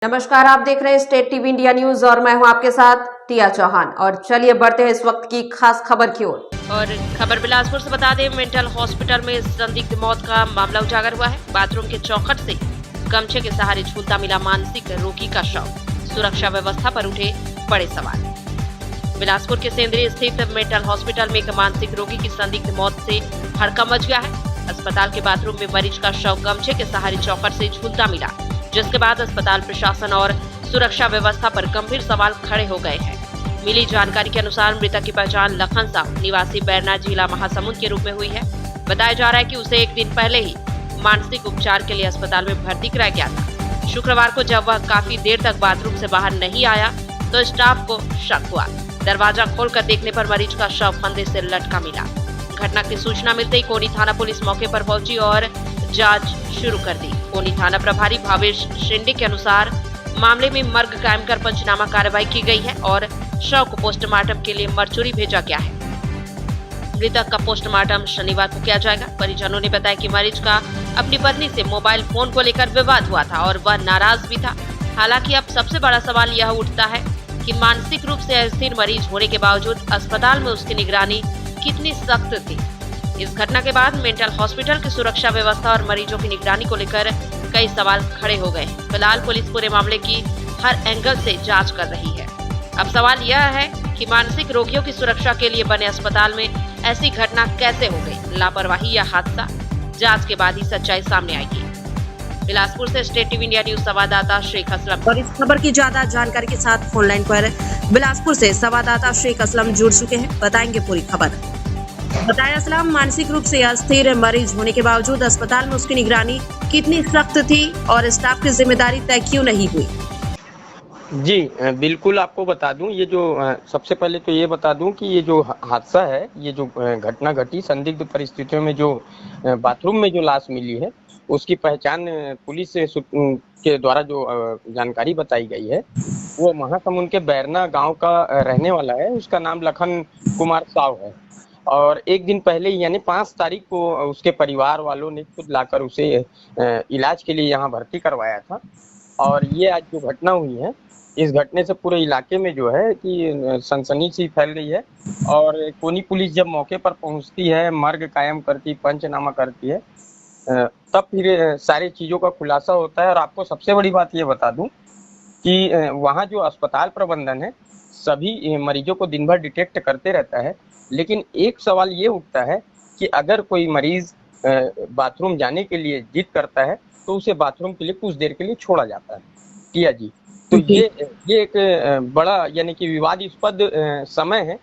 नमस्कार, आप देख रहे हैं स्टेट टीवी इंडिया न्यूज और मैं हूं आपके साथ टिया चौहान। और चलिए बढ़ते हैं इस वक्त की खास खबर की ओर। और खबर बिलासपुर से बता दें, मेंटल हॉस्पिटल में संदिग्ध मौत का मामला उजागर हुआ है। बाथरूम के चौखट से गमछे के सहारे झूलता मिला मानसिक रोगी का शव। सुरक्षा व्यवस्था पर उठे बड़े सवाल। बिलासपुर के सेंद्री स्थित मेंटल हॉस्पिटल में एक मानसिक रोगी की संदिग्ध मौत से हड़कंप मच गया है। अस्पताल के बाथरूम में मरीज का शव गमछे के सहारे चौखट से झूलता मिला, जिसके बाद अस्पताल प्रशासन और सुरक्षा व्यवस्था पर गंभीर सवाल खड़े हो गए हैं। मिली जानकारी के अनुसार मृतक की पहचान लखन साहू निवासी बैरना जिला महासमुंद के रूप में हुई है। बताया जा रहा है कि उसे एक दिन पहले ही मानसिक उपचार के लिए अस्पताल में भर्ती कराया गया था। शुक्रवार को जब वह काफी देर तक बाथरूम से बाहर नहीं आया तो स्टाफ को शक हुआ। दरवाजा खोलकर देखने पर मरीज का शव फंदे से लटका मिला। घटना की सूचना मिलते ही कोनी थाना पुलिस मौके पर पहुंची और जांच शुरू कर दी। कोनी थाना प्रभारी भावेश शिंदे के अनुसार मामले में मर्ग कायम कर पंचनामा कार्रवाई की गई है और शव को पोस्टमार्टम के लिए मरचुरी भेजा गया है। मृतक का पोस्टमार्टम शनिवार को किया जाएगा। परिजनों ने बताया कि मरीज का अपनी पत्नी से मोबाइल फोन को लेकर विवाद हुआ था और वह नाराज भी था। हालांकि अब सबसे बड़ा सवाल यह उठता है कि मानसिक रूप से अस्थिर मरीज होने के बावजूद अस्पताल में उसकी निगरानी कितनी सख्त थी। इस घटना के बाद मेंटल हॉस्पिटल की सुरक्षा व्यवस्था और मरीजों की निगरानी को लेकर कई सवाल खड़े हो गए। फिलहाल पुलिस पूरे मामले की हर एंगल से जांच कर रही है। अब सवाल यह है कि मानसिक रोगियों की सुरक्षा के लिए बने अस्पताल में ऐसी घटना कैसे हो गई। लापरवाही या हादसा, जांच के बाद ही सच्चाई सामने आएगी। बिलासपुर से स्टेट टीवी इंडिया न्यूज संवाददाता शेख असलम। और इस खबर की ज्यादा जानकारी के साथ फोन लाइन पर बिलासपुर से संवाददाता शेख असलम जुड़ चुके हैं, बताएंगे पूरी खबर। बताया असलम, मानसिक रूप से अस्थिर मरीज होने के बावजूद अस्पताल में उसकी निगरानी कितनी सख्त थी और स्टाफ की जिम्मेदारी तय क्यों नहीं हुई? जी बिल्कुल, आपको बता दूं, ये जो सबसे पहले तो ये बता दूं कि ये जो हादसा है, ये जो घटना घटी संदिग्ध परिस्थितियों में जो बाथरूम में जो लाश मिली है, उसकी पहचान पुलिस के द्वारा जो जानकारी बताई गई है, वो महासमुंद के बैरना गांव का रहने वाला है। उसका नाम लखन कुमार साव है और एक दिन पहले यानी 5 तारीख को उसके परिवार वालों ने खुद लाकर उसे इलाज के लिए यहाँ भर्ती करवाया था। और ये आज जो घटना हुई है, इस घटने से पूरे इलाके में जो है कि सनसनी सी फैल गई है। और कोनी पुलिस जब मौके पर पहुंचती है, मर्ग कायम करती, पंचनामा करती है, तब फिर सारी चीज़ों का खुलासा होता है। और आपको सबसे बड़ी बात ये बता दूं कि वहाँ जो अस्पताल प्रबंधन है, सभी मरीजों को दिन भर डिटेक्ट करते रहता है। लेकिन एक सवाल ये उठता है कि अगर कोई मरीज बाथरूम जाने के लिए जिद करता है तो उसे बाथरूम के लिए कुछ देर के लिए छोड़ा जाता है। किया जी, तो ये एक बड़ा यानी कि विवादास्पद समय है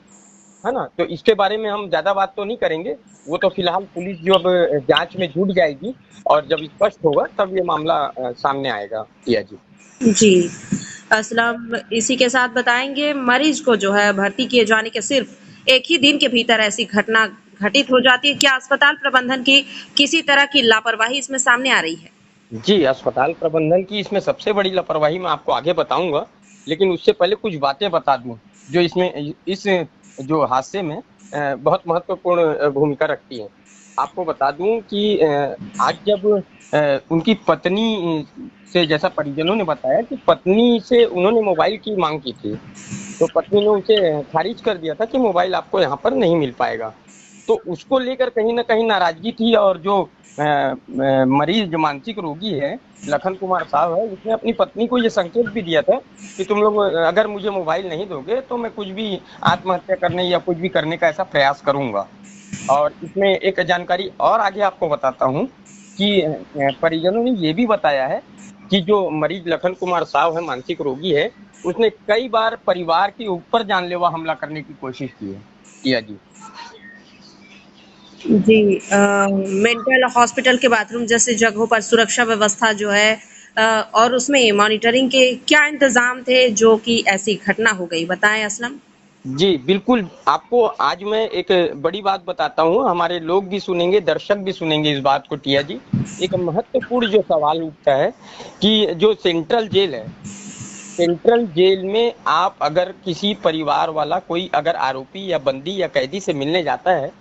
ना। तो इसके बारे में हम ज्यादा बात तो नहीं करेंगे, वो तो फिलहाल पुलिस जो अब जांच में जुट जाएगी और जब स्पष्ट होगा तब ये मामला सामने आएगा। किया जी असलम, इसी के साथ बताएंगे, मरीज को जो है भर्ती किए जाने के सिर्फ एक ही दिन के भीतर ऐसी घटना घटित हो जाती है। क्या अस्पताल प्रबंधन की किसी तरह की लापरवाही इसमें सामने आ रही है? जी, अस्पताल प्रबंधन की इसमें सबसे बड़ी लापरवाही मैं आपको आगे बताऊंगा, लेकिन उससे पहले कुछ बातें बता दूं जो इसमें इस जो हादसे में बहुत महत्वपूर्ण भूमिका रखती है। आपको बता दूं कि आज जब उनकी पत्नी से, जैसा परिजनों ने बताया कि पत्नी से उन्होंने मोबाइल की मांग की थी, तो पत्नी ने उसे खारिज कर दिया था कि मोबाइल आपको यहाँ पर नहीं मिल पाएगा। तो उसको लेकर कहीं ना कहीं नाराजगी थी। और जो मरीज जो मानसिक रोगी है, लखन कुमार साहब है, उसने अपनी पत्नी को ये संकेत भी दिया था कि तुम लोग अगर मुझे मोबाइल नहीं दोगे तो मैं कुछ भी आत्महत्या करने या कुछ भी करने का ऐसा प्रयास करूंगा। और इसमें एक जानकारी और आगे आपको बताता हूं कि परिजनों ने ये भी बताया है कि जो मरीज लखन कुमार साहब है, मानसिक रोगी है, उसने कई बार परिवार के ऊपर जानलेवा हमला करने की कोशिश की है। किया जी। जी मेंटल हॉस्पिटल के बाथरूम जैसे जगहों पर सुरक्षा व्यवस्था जो है और उसमें मॉनिटरिंग के क्या इंतजाम थे जो कि ऐसी घटना हो गई, बताएं असलम। जी बिल्कुल, आपको आज मैं एक बड़ी बात बताता हूँ, हमारे लोग भी सुनेंगे, दर्शक भी सुनेंगे इस बात को। टिया जी, एक महत्वपूर्ण जो सवाल उठता है कि जो सेंट्रल जेल है, सेंट्रल जेल में आप अगर किसी परिवार वाला कोई अगर आरोपी या बंदी या कैदी से मिलने जाता है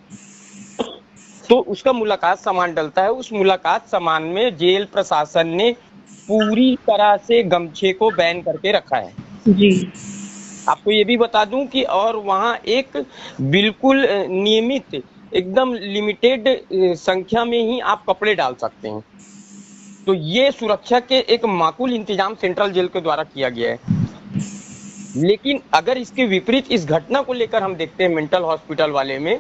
तो उसका मुलाकात सामान डलता है। उस मुलाकात सामान में जेल प्रशासन ने पूरी तरह से गमछे को बैन करके रखा है। जी। आपको ये भी बता दूं कि और वहाँ एक बिल्कुल नियमित एकदम लिमिटेड संख्या में ही आप कपड़े डाल सकते हैं। तो ये सुरक्षा के एक माकूल इंतजाम सेंट्रल जेल के द्वारा किया गया है। लेकिन अगर इसके विपरीत इस घटना को लेकर हम देखते हैं मेंटल हॉस्पिटल वाले में,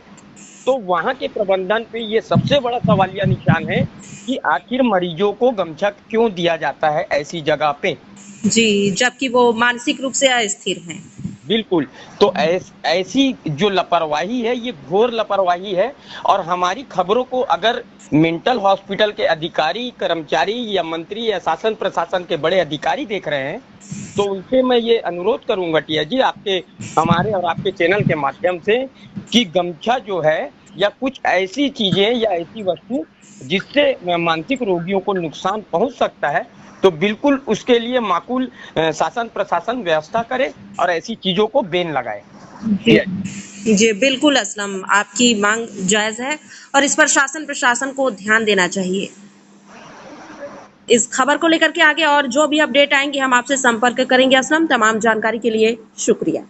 तो वहां के प्रबंधन पे ये सबसे बड़ा सवालिया निशान है कि आखिर मरीजों को गमछा क्यों दिया जाता है ऐसी जगह पे। जी, जबकि वो मानसिक रूप से अस्थिर हैं। बिल्कुल। तो ऐसी जो लापरवाही है, ये घोर लापरवाही है। और हमारी खबरों को अगर मेंटल हॉस्पिटल के अधिकारी, कर्मचारी या मंत्री या शासन प्रशासन के बड़े अधिकारी देख रहे हैं, तो उनसे मैं ये अनुरोध करूंगा टिया जी, आपके, हमारे और आपके चैनल के माध्यम से, कि गमछा जो है या कुछ ऐसी चीजें या ऐसी वस्तु जिससे मानसिक रोगियों को नुकसान पहुंच सकता है, तो बिल्कुल उसके लिए माकूल शासन प्रशासन व्यवस्था करे और ऐसी चीजों को बैन लगाए। जी, बिल्कुल असलम, आपकी मांग जायज है और इस पर शासन प्रशासन को ध्यान देना चाहिए। इस खबर को लेकर के आगे और जो भी अपडेट आएंगे हम आपसे संपर्क करेंगे असलम। तमाम जानकारी के लिए शुक्रिया।